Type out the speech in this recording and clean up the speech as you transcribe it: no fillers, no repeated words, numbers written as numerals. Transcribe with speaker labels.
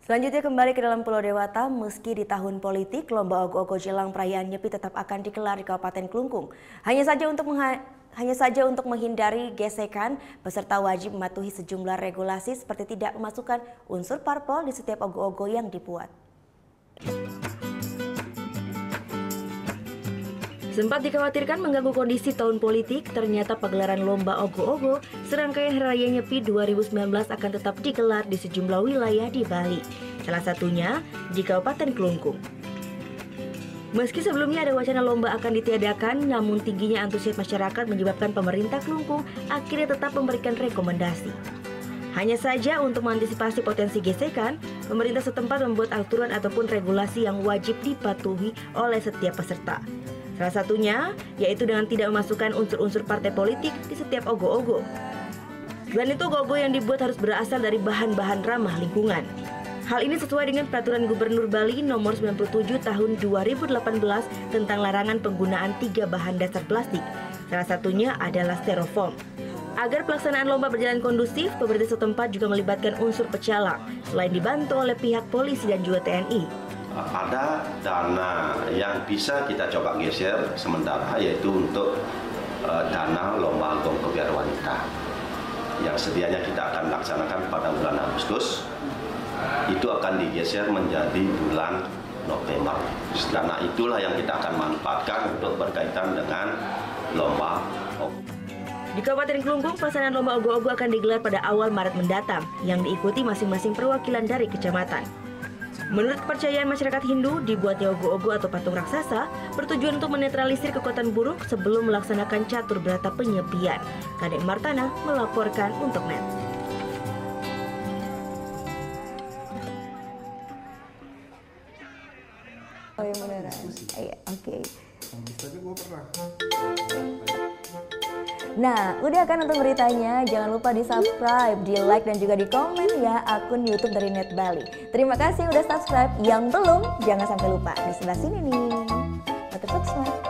Speaker 1: Selanjutnya kembali ke dalam Pulau Dewata, meski di tahun politik, lomba ogo-ogo jelang perayaan Nyepi tetap akan digelar di Kabupaten Klungkung. Hanya saja untuk menghindari gesekan, peserta wajib mematuhi sejumlah regulasi seperti tidak memasukkan unsur parpol di setiap ogo-ogo yang dibuat. Sempat dikhawatirkan mengganggu kondisi tahun politik, ternyata pagelaran lomba ogo-ogo serangkaian Hari Raya Nyepi 2019 akan tetap digelar di sejumlah wilayah di Bali, salah satunya di Kabupaten Klungkung. Meski sebelumnya ada wacana lomba akan ditiadakan, namun tingginya antusias masyarakat menyebabkan pemerintah Klungkung akhirnya tetap memberikan rekomendasi. Hanya saja untuk mengantisipasi potensi gesekan, pemerintah setempat membuat aturan ataupun regulasi yang wajib dipatuhi oleh setiap peserta. Salah satunya yaitu dengan tidak memasukkan unsur-unsur partai politik di setiap ogo-ogo. Selain itu, ogo-ogo yang dibuat harus berasal dari bahan-bahan ramah lingkungan. Hal ini sesuai dengan Peraturan Gubernur Bali Nomor 97 Tahun 2018 tentang larangan penggunaan 3 bahan dasar plastik. Salah satunya adalah styrofoam. Agar pelaksanaan lomba berjalan kondusif, pemerintah setempat juga melibatkan unsur pecalang, selain dibantu oleh pihak polisi dan juga TNI.
Speaker 2: Ada dana yang bisa kita coba geser sementara, yaitu untuk dana lomba Gonggo Biar Wanita yang sedianya kita akan laksanakan pada bulan Agustus, itu akan digeser menjadi bulan November. Dana itulah yang kita akan manfaatkan untuk berkaitan dengan lomba ogo.
Speaker 1: Di Kabupaten Klungkung, pelaksanaan lomba ogo-ogo akan digelar pada awal Maret mendatang, yang diikuti masing-masing perwakilan dari kecamatan. Menurut kepercayaan masyarakat Hindu, dibuatnya ogo-ogo atau patung raksasa bertujuan untuk menetralisir kekuatan buruk sebelum melaksanakan catur berata penyepian. Kadek Martana melaporkan untuk NET.
Speaker 3: Oh yang beneran? Iya, oke. Nah, udah kan untuk beritanya? Jangan lupa di subscribe, di like, dan juga di komen ya akun YouTube dari Net Bali. Terima kasih udah subscribe. Yang belum, jangan sampai lupa di sebelah sini nih. Subscribe.